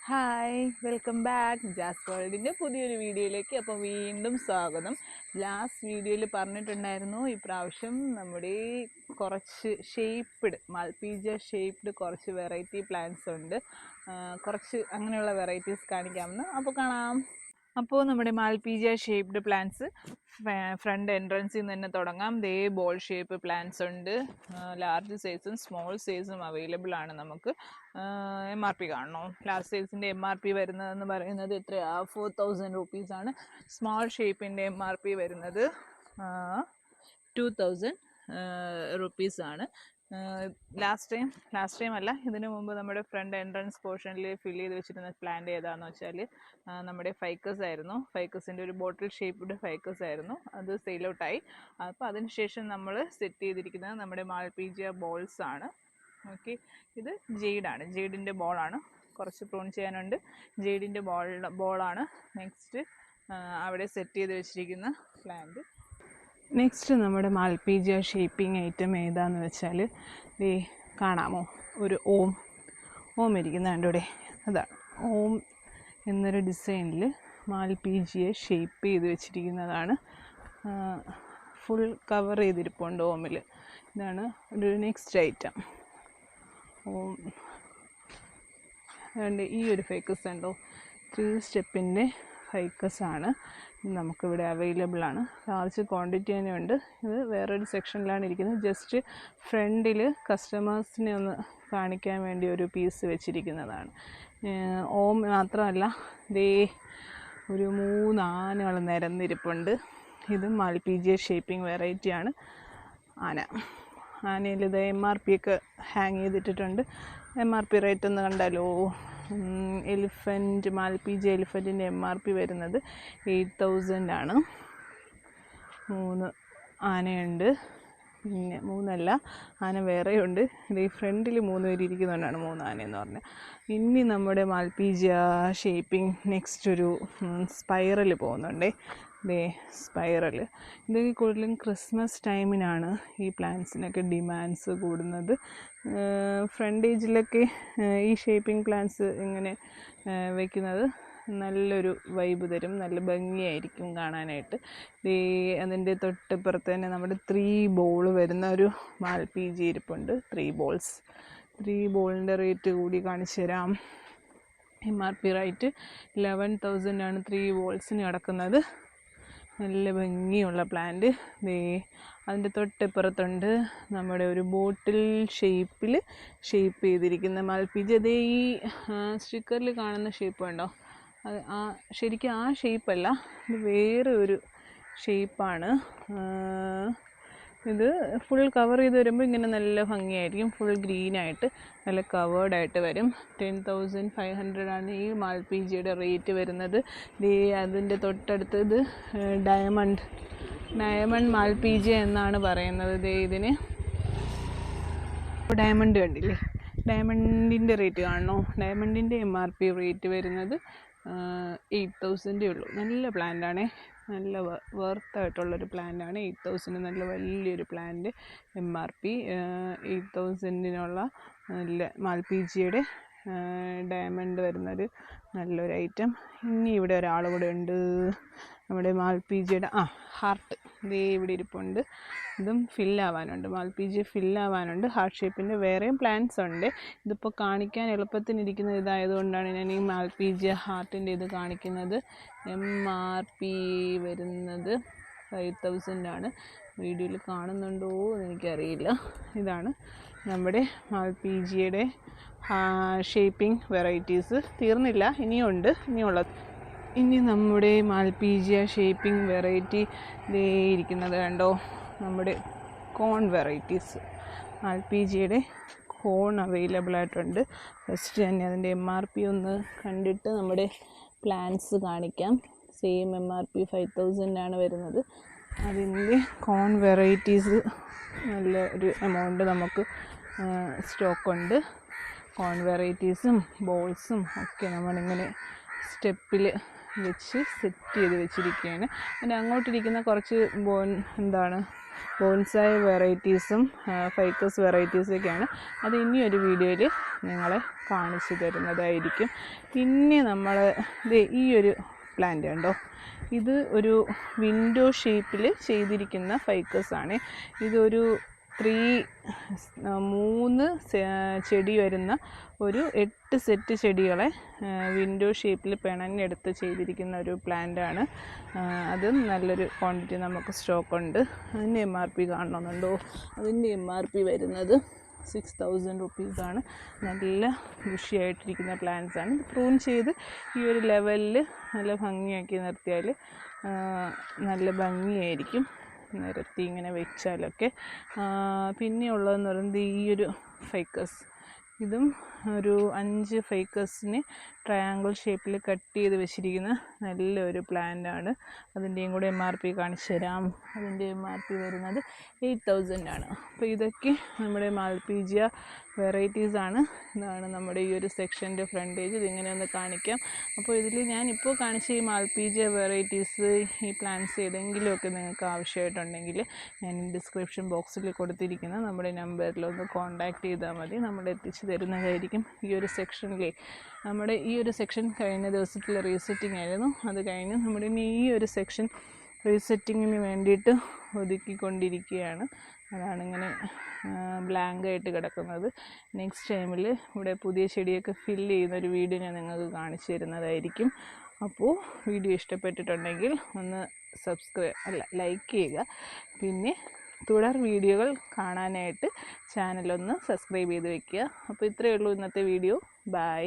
Hi, welcome back jazz വേൾഡിൻ്റെ പുതിയൊരു വീഡിയോയിലേക്ക്. അപ്പോൾ വീണ്ടും സ്വാഗതം. ലാസ്റ്റ് വീഡിയോയിൽ പറഞ്ഞിട്ടുണ്ടായിരുന്നു ഇപ്രാവശ്യം നമ്മുടെ കുറച്ച് ഷേപ്പ്ഡ് മൾപീജിയ ഷേപ്പ്ഡ് കുറച്ച് വെറൈറ്റി പ്ലാന്റ്സ് ഉണ്ട്. കുറച്ച് അങ്ങനെയുള്ള വെറൈറ്റീസ് കാണിക്കാമെന്ന്. അപ്പോൾ കാണാം. അപ്പോൾ നമ്മുടെ മാൽപീജിയ ഷേപ്ഡ് പ്ലാന്റ്സ് ഫ്രണ്ട് എൻട്രൻസിൽ നിന്ന് തന്നെ തുടങ്ങാം. ദേ ബോൾ ഷേപ്പ് പ്ലാന്റ്സ് ഉണ്ട്. ലാർജ് സൈസും സ്മോൾ സൈസും അവൈലബിൾ ആണ്. നമുക്ക് MRP കാണണോ? ലാർജ് സൈസിൻ്റെ MRP വരുന്നതെന്ന് പറയുന്നത് എത്രയാ? 4000 റുപ്പീസാണ്. സ്മോൾ ഷേപ്പിൻ്റെ MRP വരുന്നത് 2000 റുപ്പീസാണ്. ലാസ്റ്റ് ടൈം അല്ല, ഇതിനു മുമ്പ് നമ്മുടെ ഫ്രണ്ട് എൻട്രൻസ് പോർഷനിൽ ഫിൽ ചെയ്ത് വെച്ചിരുന്ന പ്ലാന്റ് ഏതാണെന്ന് വെച്ചാൽ നമ്മുടെ ഫൈക്കസ് ആയിരുന്നു. ഫൈക്കസിൻ്റെ ഒരു ബോട്ടിൽ ഷേപ്പ്ഡ് ഫൈക്കസ് ആയിരുന്നു. അത് സെയിൽ ഔട്ടായി. അപ്പോൾ അതിനുശേഷം നമ്മൾ സെറ്റ് ചെയ്തിരിക്കുന്നത് നമ്മുടെ മാൽപീജിയ ബോൾസ് ആണ്. ഓക്കെ, ഇത് ജെയ്ഡാണ്. ജെയ്ഡിൻ്റെ ബോളാണ്. കുറച്ച് പ്രൂൺ ചെയ്യാനുണ്ട്. ജെയ്ഡിൻ്റെ ബോളാണ് നെക്സ്റ്റ് അവിടെ സെറ്റ് ചെയ്ത് വെച്ചിരിക്കുന്ന പ്ലാന്റ്. നെക്സ്റ്റ് നമ്മുടെ മാൽപീജിയ ഷേപ്പിംഗ് ഐറ്റം ഏതാന്ന് വെച്ചാൽ കാണാമോ? ഒരു ഓം ഇരിക്കുന്നുണ്ട് ഇവിടെ. അതാണ് ഓം എന്നൊരു ഡിസൈനിൽ മാൽപീജിയെ ഷേപ്പ് ചെയ്ത് വെച്ചിരിക്കുന്നതാണ്. ഫുൾ കവർ ചെയ്തിരിപ്പുണ്ട് ഓമിൽ. ഇതാണ് ഒരു നെക്സ്റ്റ് ഐറ്റം. ഓം അതുകൊണ്ട് ഈ ഒരു ഫൈക്കസ് ഉണ്ടോ? 3 സ്റ്റെപ്പിൻ്റെ ഫൈക്കസാണ്. നമുക്കിവിടെ അവൈലബിൾ ആണ്. ലാർജ് ക്വാണ്ടിറ്റി തന്നെ ഉണ്ട്. ഇത് വേറൊരു സെക്ഷനിലാണ് ഇരിക്കുന്നത്. ജസ്റ്റ് ഫ്രണ്ടിൽ കസ്റ്റമേഴ്സിനെ ഒന്ന് കാണിക്കാൻ വേണ്ടി ഒരു പീസ് വെച്ചിരിക്കുന്നതാണ്. ഓം മാത്രമല്ല, ദേ ഒരു 3 ആനകൾ നിരന്നിരിപ്പുണ്ട്. ഇത് മാൽപീജിയ ഷേപ്പിംഗ് വെറൈറ്റിയാണ്. ആനയിൽ ഇത് MRP ഒക്കെ ഹാങ് ചെയ്തിട്ടിട്ടുണ്ട്. MRP റേറ്റ് ഒന്ന് കണ്ടാലോ? മാൽപീജിയ എലിഫൻറ്റിൻ്റെ MRP വരുന്നത് 8000 ആണ്. 3 ആനയുണ്ട്. പിന്നെ 3 അല്ല, ആന വേറെയുണ്ട്. ഇത് ഈ ഫ്രണ്ടിൽ 3 പേര് ഇരിക്കുന്നതുകൊണ്ടാണ് 3 ആനയെന്ന് പറഞ്ഞത്. ഇനി നമ്മുടെ മാൽപീജിയ ഷേപ്പിംഗ് നെക്സ്റ്റ് ഒരു സ്പൈറൽ പോകുന്നുണ്ടേ. ദേ സ്പൈറൽ. ഇത് കൂടുതലും ക്രിസ്മസ് ടൈമിനാണ് ഈ പ്ലാന്റ്സിനൊക്കെ ഡിമാൻഡ്സ് കൂടുന്നത്. ഫ്രണ്ട് ഏജിലൊക്കെ ഈ ഷേപ്പിംഗ് പ്ലാന്റ്സ് ഇങ്ങനെ വയ്ക്കുന്നത് നല്ലൊരു വൈബ് തരും. നല്ല ഭംഗിയായിരിക്കും കാണാനായിട്ട്. അതിൻ്റെ തൊട്ടിപ്പുറത്ത് തന്നെ നമ്മുടെ 3 ബോൾ വരുന്ന ഒരു മാൽപീജി ഇരിപ്പുണ്ട്. 3 ബോളിൻ്റെ റേറ്റ് കൂടി കാണിച്ചു തരാം. MRP റേറ്റ് 11,000 ആണ് 3 ബോൾസിന് കിടക്കുന്നത്. നല്ല ഭംഗിയുള്ള പ്ലാന്റ്. അതിൻ്റെ തൊട്ടിപ്പുറത്തുണ്ട് നമ്മുടെ ഒരു ബോട്ടിൽ ഷേപ്പ് ചെയ്തിരിക്കുന്ന മാൽപീജി. അതേ ഈ സ്റ്റിക്കറിൽ കാണുന്ന ഷേപ്പ് ഉണ്ടോ? അത് ശരിക്കും ആ ഷേപ്പല്ല, ഇത് വേറെ ഒരു ഷേപ്പാണ്. ഇത് ഫുൾ കവർ ചെയ്ത് വരുമ്പോൾ ഇങ്ങനെ നല്ല ഭംഗിയായിരിക്കും. ഫുൾ ഗ്രീനായിട്ട് നല്ല കവേർഡായിട്ട് വരും. 10,500 ആണ് ഈ മാൽപീജിയുടെ റേറ്റ് വരുന്നത്. അതിൻ്റെ തൊട്ടടുത്ത് ഇത് ഡയമണ്ട് മാൽപീജിയ എന്നാണ് പറയുന്നത്. ഇതിന് ഡയമണ്ട് കണ്ടില്ലേ? ഡയമണ്ടിൻ്റെ റേറ്റ് കാണണോ? ഡയമണ്ടിൻ്റെ MRP റേറ്റ് വരുന്നത് 8,000 ഉള്ളൂ. നല്ല പ്ലാന്റാണേ, നല്ല വർത്തായിട്ടുള്ളൊരു പ്ലാന്റാണ്. 8,000 നല്ല വലിയൊരു പ്ലാന്റ്. MRP 8,000 നല്ല മാൽപീജിയുടെ ഡയമണ്ട് വരുന്നൊരു നല്ലൊരു ഐറ്റം. ഇനി ഇവിടെ ഒരാൾ കൂടെ ഉണ്ട്. നമ്മുടെ മാൽപീജിയുടെ ഹാർട്ട് ഇവിടെ ഇരിപ്പുണ്ട്. ഇതും ഫില്ലാവാനുണ്ട്. മാൽപീജി ഫില്ലാവാനുണ്ട്. ഹാർട്ട് ഷേപ്പിൻ്റെ വേറെയും പ്ലാന്റ്സ് ഉണ്ട്. ഇതിപ്പോൾ കാണിക്കാൻ എളുപ്പത്തിനിരിക്കുന്ന ഇതായതുകൊണ്ടാണ് ഞാൻ ഈ മാൽപീജിയ ഹാർട്ടിൻ്റെ ഇത് കാണിക്കുന്നത്. MRP വരുന്നത് 5,000 ആണ്. വീഡിയോയിൽ കാണുന്നുണ്ടോ എന്ന് എനിക്കറിയില്ല. ഇതാണ് നമ്മുടെ മാൽപീജിയുടെ ഷേപ്പിംഗ് വെറൈറ്റീസ്. തീർന്നില്ല, ഇനിയുണ്ട്. ഇനി നമ്മുടെ മാൽപീജിയ ഷേപ്പിംഗ് വെറൈറ്റി ഇരിക്കുന്നത് കണ്ടോ? നമ്മുടെ കോൺ വെറൈറ്റീസ്. മാൽപീജിയുടെ കോൺ അവൈലബിൾ ആയിട്ടുണ്ട്. ഫസ്റ്റ് തന്നെ അതിൻ്റെ MRP ഒന്ന് കണ്ടിട്ട് നമ്മുടെ പ്ലാന്റ്സ് കാണിക്കാം. സെയിം MRP 5,000 ആണ് വരുന്നത്. അതിൻ്റെ കോൺ വെറൈറ്റീസ് നല്ല ഒരു എമൗണ്ട് നമുക്ക് സ്റ്റോക്കുണ്ട്. കോൺ വെറൈറ്റീസും ബോൾസും ഒക്കെ നമ്മളിങ്ങനെ സ്റ്റെപ്പിൽ വെച്ച് സെറ്റ് ചെയ്ത് വെച്ചിരിക്കുകയാണ്. പിന്നെ അങ്ങോട്ടിരിക്കുന്ന കുറച്ച് ബോൺസായ വെറൈറ്റീസും ഫൈക്കസ് വെറൈറ്റീസൊക്കെയാണ്. അത് ഇനിയൊരു വീഡിയോയിൽ നിങ്ങളെ കാണിച്ചു തരുന്നതായിരിക്കും. പിന്നെ നമ്മൾ ഈ ഒരു പ്ലാന്റ് കണ്ടോ, ഇത് ഒരു വിൻഡോ ഷേപ്പിൽ ചെയ്തിരിക്കുന്ന ഫൈക്കസാണ്. ഇതൊരു 3 ചെടി വരുന്ന ഒരു 8 സെറ്റ് ചെടികളെ വിൻഡോ ഷേപ്പിൽ പിണഞ്ഞെടുത്ത് ചെയ്തിരിക്കുന്ന ഒരു പ്ലാന്റാണ്. അതും നല്ലൊരു ക്വാണ്ടിറ്റി നമുക്ക് സ്റ്റോക്കുണ്ട്. അതിൻ്റെ MRP കാണണമെന്നുണ്ടോ? അതിൻ്റെ MRP വരുന്നത് 6000 റുപ്പീസാണ്. നല്ല ബുഷിയായിട്ടിരിക്കുന്ന പ്ലാന്റ്സാണ്. ഇത് പ്രൂൺ ചെയ്ത് ഈ ഒരു ലെവലിൽ നല്ല ഭംഗിയാക്കി നിർത്തിയാൽ നല്ല ഭംഗിയായിരിക്കും നിരത്തി ഇങ്ങനെ വെച്ചാലൊക്കെ. പിന്നെ ഉള്ളതെന്ന് പറയുന്നത് ഈ ഒരു ഫൈക്കസ്. ഇതും ഒരു 5 ഫൈക്കസിന് ട്രയാങ്കിൾ ഷേപ്പിൽ കട്ട് ചെയ്ത് വെച്ചിരിക്കുന്ന നല്ലൊരു പ്ലാന്റാണ്. അതിൻ്റെയും കൂടെ MRP കാണിച്ചു തരാം. അതിൻ്റെ MRP വരുന്നത് 8000 ആണ്. അപ്പോൾ ഇതൊക്കെ നമ്മുടെ മാൽപീജിയ വെറൈറ്റീസാണ്. ഇതാണ് നമ്മുടെ ഈ ഒരു സെക്ഷൻ്റെ ഫ്രണ്ടേജ്. ഇതിങ്ങനെ ഒന്ന് കാണിക്കാം. അപ്പോൾ ഇതിൽ ഞാനിപ്പോൾ കാണിച്ച ഈ മാൽപീജിയ വെറൈറ്റീസ്, ഈ പ്ലാന്റ്സ് ഏതെങ്കിലുമൊക്കെ നിങ്ങൾക്ക് ആവശ്യമായിട്ടുണ്ടെങ്കിൽ ഞാൻ ഡിസ്ക്രിപ്ഷൻ ബോക്സിൽ കൊടുത്തിരിക്കുന്ന നമ്മുടെ നമ്പറിലൊന്ന് കോൺടാക്റ്റ് ചെയ്താൽ മതി. നമ്മൾ എത്തിച്ചു തരുന്നതായിരിക്കും. ഈ ഒരു സെക്ഷനിലെ നമ്മുടെ ഈ ഒരു സെക്ഷൻ കഴിഞ്ഞ ദിവസത്തിൽ റീസെറ്റിംഗ് ആയിരുന്നു. അത് കഴിഞ്ഞ് നമ്മുടെ ഇനി ഈ ഒരു സെക്ഷൻ റീസെറ്റിങ്ങിന് വേണ്ടിയിട്ട് ഒതുക്കിക്കൊണ്ടിരിക്കുകയാണ്. അതാണിങ്ങനെ ബ്ലാങ്കായിട്ട് കിടക്കുന്നത്. നെക്സ്റ്റ് ടൈമിൽ ഇവിടെ പുതിയ ചെടിയൊക്കെ ഫില്ല് ചെയ്യുന്നൊരു വീഡിയോ ഞാൻ നിങ്ങൾക്ക് കാണിച്ചു തരുന്നതായിരിക്കും. അപ്പോൾ വീഡിയോ ഇഷ്ടപ്പെട്ടിട്ടുണ്ടെങ്കിൽ ഒന്ന് ലൈക്ക് ചെയ്യുക. പിന്നെ തുടർ വീഡിയോകൾ കാണാനായിട്ട് ചാനലൊന്ന് സബ്സ്ക്രൈബ് ചെയ്ത് വയ്ക്കുക. അപ്പോൾ ഇത്രയേ ഉള്ളൂ ഇന്നത്തെ വീഡിയോ. ബൈ.